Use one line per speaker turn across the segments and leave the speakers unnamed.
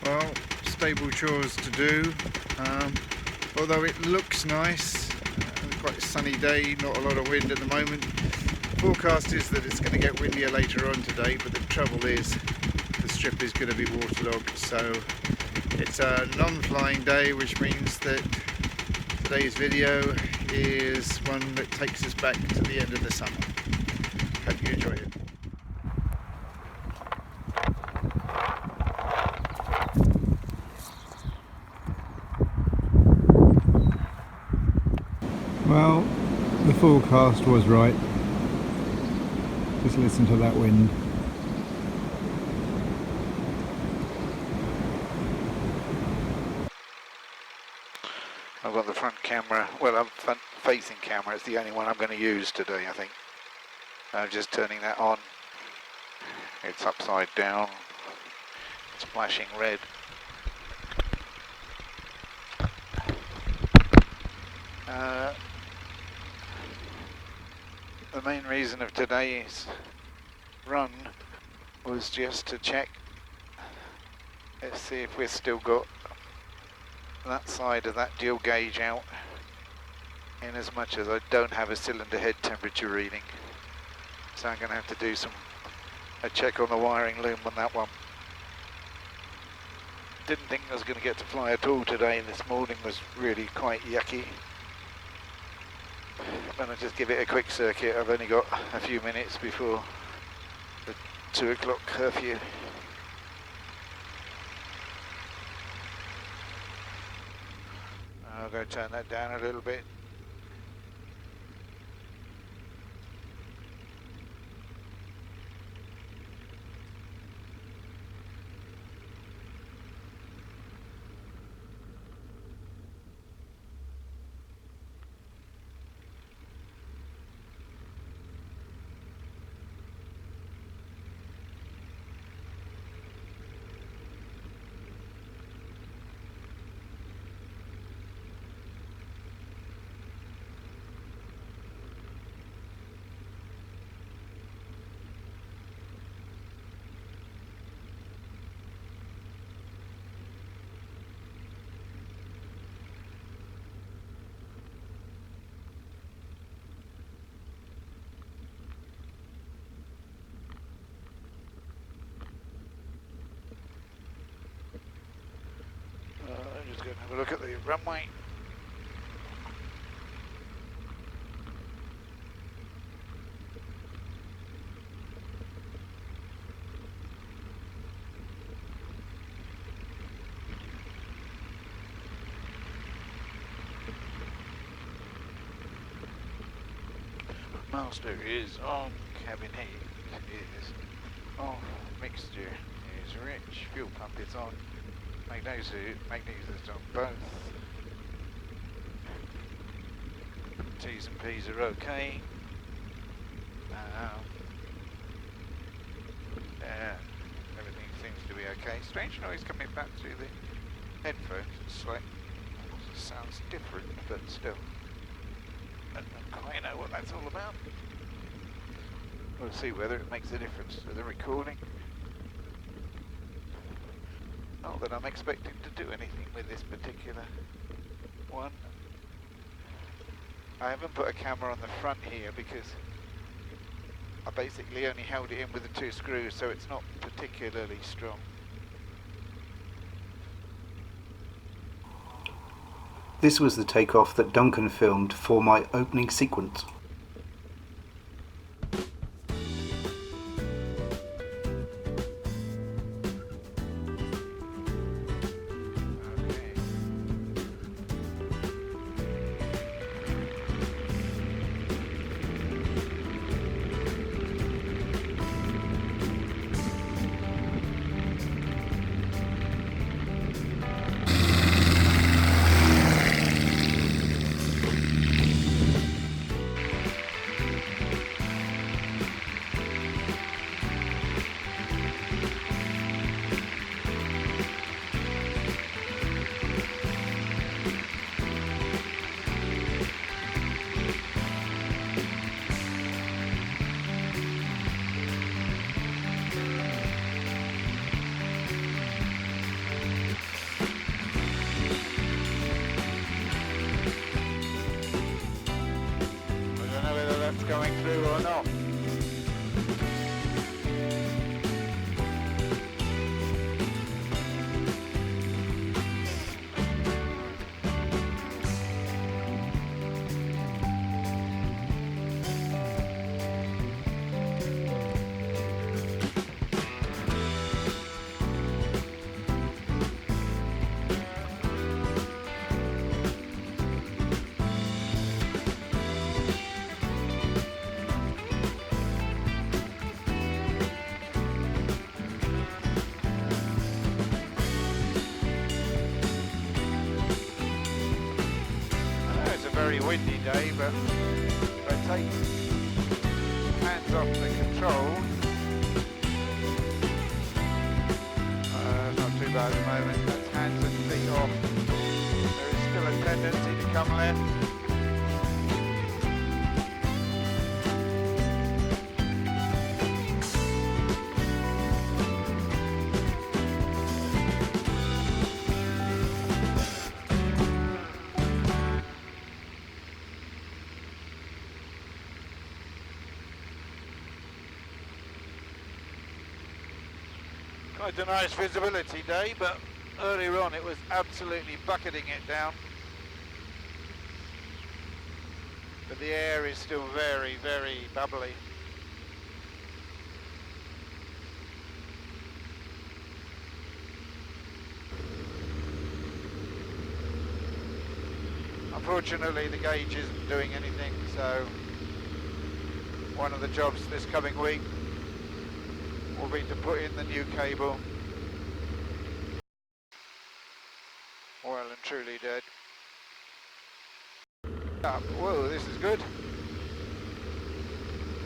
Well, stable chores to do, although it looks nice. Quite a sunny day, not a lot of wind at the moment. Forecast is that it's going to get windier later on today, but the trouble is the strip is going to be waterlogged, so it's a non-flying day, which means that today's video is one that takes us back to the end of the summer. Hope you enjoy it. Well, the forecast was right. Just listen to that wind. I've got the front camera, well, front facing camera, it's the only one I'm going to use today, I think. I'm just turning that on. It's upside down. It's flashing red. The main reason of today's run was just to check, let's see if we've still got that side of that dual gauge out, in as much as I don't have a cylinder head temperature reading. So I'm going to have to do a check on the wiring loom on that one. Didn't think I was going to get to fly at all today. This morning was really quite yucky. I'm going to just give it a quick circuit. I've only got a few minutes before the 2 o'clock curfew. I'm going to turn that down a little bit. I'm just going to have a look at the runway. Master is on, cabin heat is off, mixture is rich, fuel pump is on. Magnesium is on both. T's and P's are okay. Everything seems to be okay. Strange noise coming back through the headphones. It's like, it sounds different, but still. I don't quite know what that's all about. We'll see whether it makes a difference to the recording. Not that I'm expecting to do anything with this particular one. I haven't put a camera on the front here because I basically only held it in with the 2 screws, so it's not particularly strong.
This was the takeoff that Duncan filmed for my opening sequence.
true or not. Very windy day, but if I take hands off the controls, it's not too bad at the moment. That's hands and feet off. There is still a tendency to come left. Quite a nice visibility day, but earlier on it was absolutely bucketing it down. But the air is still very, very bubbly. Unfortunately, the gauge isn't doing anything, so one of the jobs this coming week will be to put in the new cable. Well and truly dead. Up. Whoa, this is good.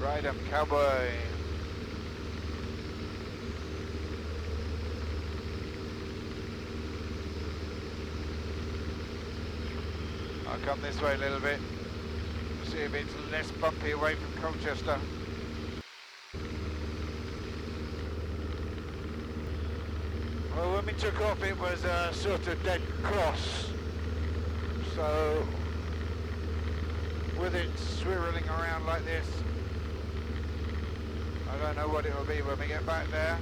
Ride 'em, cowboy. I'll come this way a little bit. See if it's less bumpy away from Colchester. Well, when we took off it was a sort of dead cross, so with it swirling around like this, I don't know what it will be when we get back there.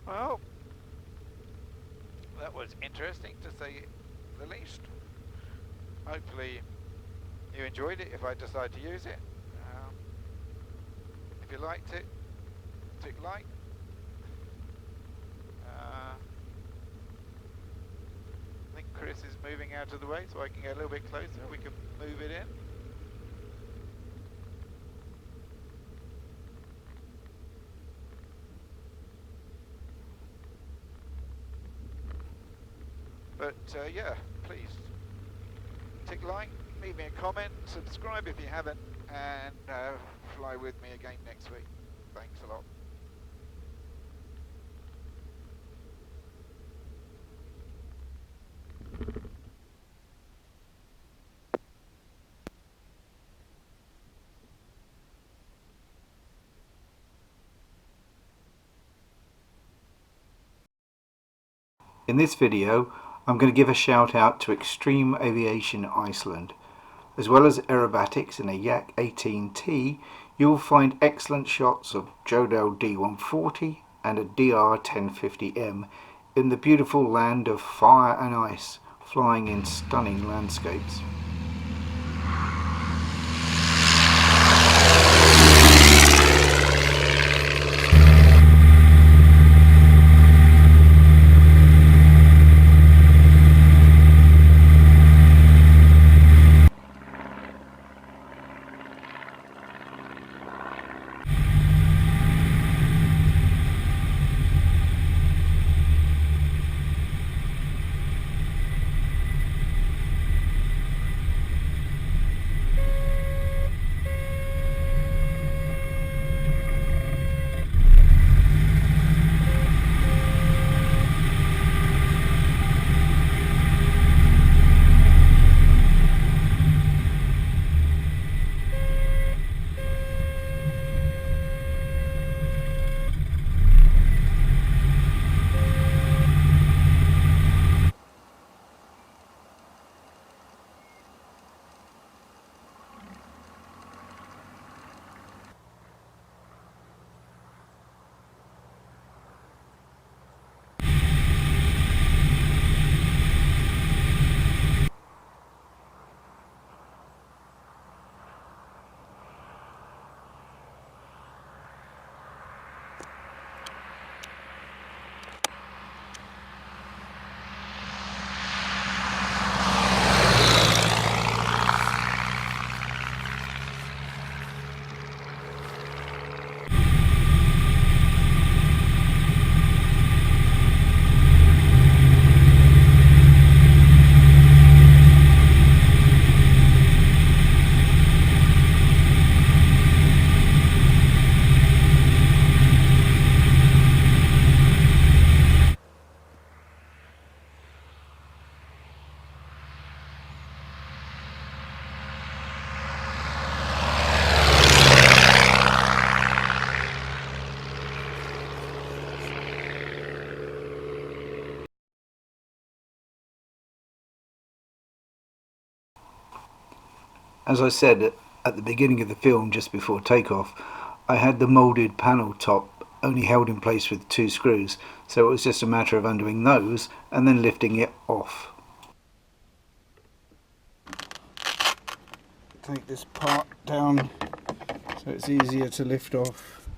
Well, that was interesting to say the least. Hopefully you enjoyed it if I decide to use it. If you liked it, tick like. I think Chris is moving out of the way so I can get a little bit closer. We can move it in. But yeah, please tick like, leave me a comment, subscribe if you haven't, and fly with me again next week. Thanks a lot.
In this video, I'm going to give a shout out to Extreme Aviation Iceland. As well as aerobatics in a Yak 18T, you will find excellent shots of Jodel D140 and a DR 1050M in the beautiful land of fire and ice, flying in stunning landscapes. As I said at the beginning of the film just before takeoff, I had the moulded panel top only held in place with 2 screws, so it was just a matter of undoing those and then lifting it off. Take this part down so it's easier to lift off.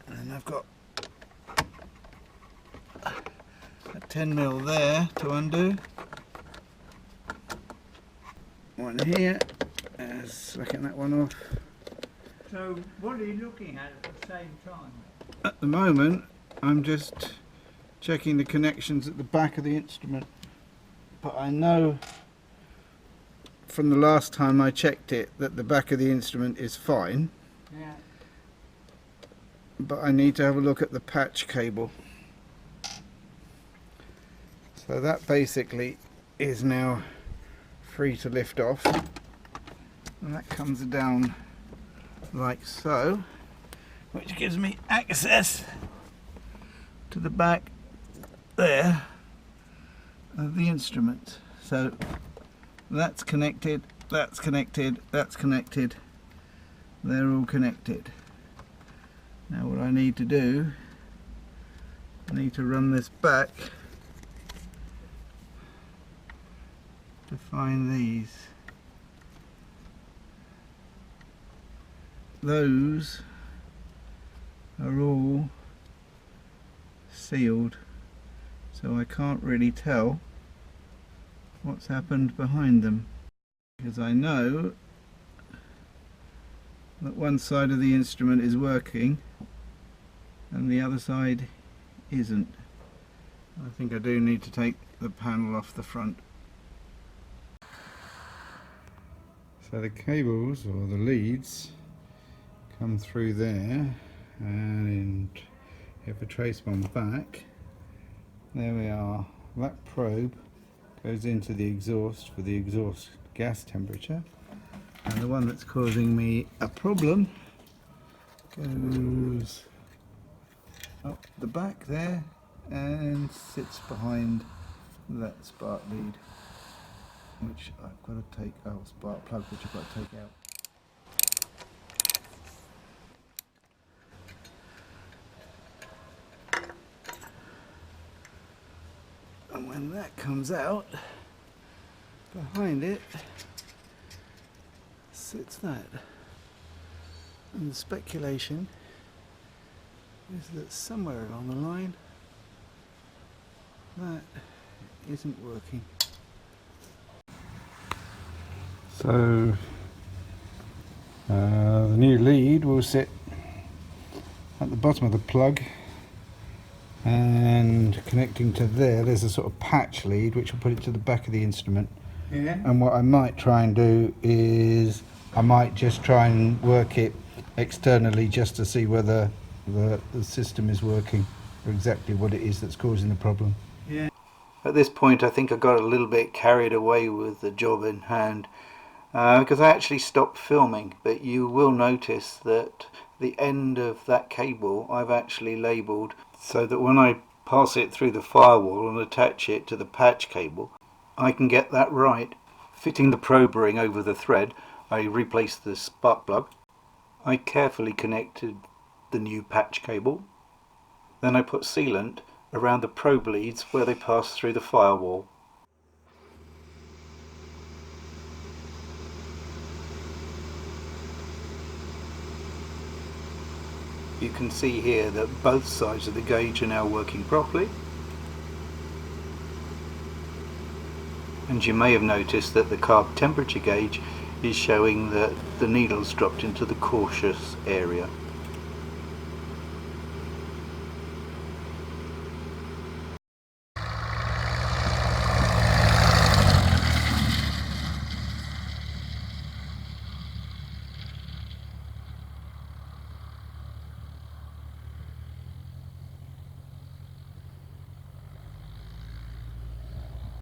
And I've got a 10mm there to undo. One here, slacking that one off.
So what are you looking at the same time?
At the moment I'm just checking the connections at the back of the instrument, but I know from the last time I checked it that the back of the instrument is fine.
Yeah.
But I need to have a look at the patch cable. So that basically is now free to lift off, and that comes down like so, which gives me access to the back there of the instrument. So that's connected, that's connected, that's connected, they're all connected. Now what I need to do, I need to run this back to find these. Those are all sealed, so I can't really tell what's happened behind them, because I know that one side of the instrument is working and the other side isn't. I think I do need to take the panel off the front. So the cables or the leads come through there, and if I trace one back, there we are. That probe goes into the exhaust for the exhaust gas temperature, and the one that's causing me a problem goes up the back there and sits behind that spark lead, which I've got to take, spark plug, which I've got to take out. And when that comes out, behind it sits that. And the speculation is that somewhere along the line that isn't working. So the new lead will sit at the bottom of the plug, and connecting to there's a sort of patch lead which will put it to the back of the instrument.
Yeah.
And what I might try and do is I might just try and work it externally just to see whether the system is working, or exactly what it is that's causing the problem.
Yeah.
At this point I think I got a little bit carried away with the job in hand, because I actually stopped filming, but you will notice that the end of that cable I've actually labelled so that when I pass it through the firewall and attach it to the patch cable, I can get that right. Fitting the probe ring over the thread, I replaced the spark plug. I carefully connected the new patch cable. Then I put sealant around the probe leads where they pass through the firewall. You can see here that both sides of the gauge are now working properly. And you may have noticed that the carb temperature gauge is showing that the needle's dropped into the cautious area.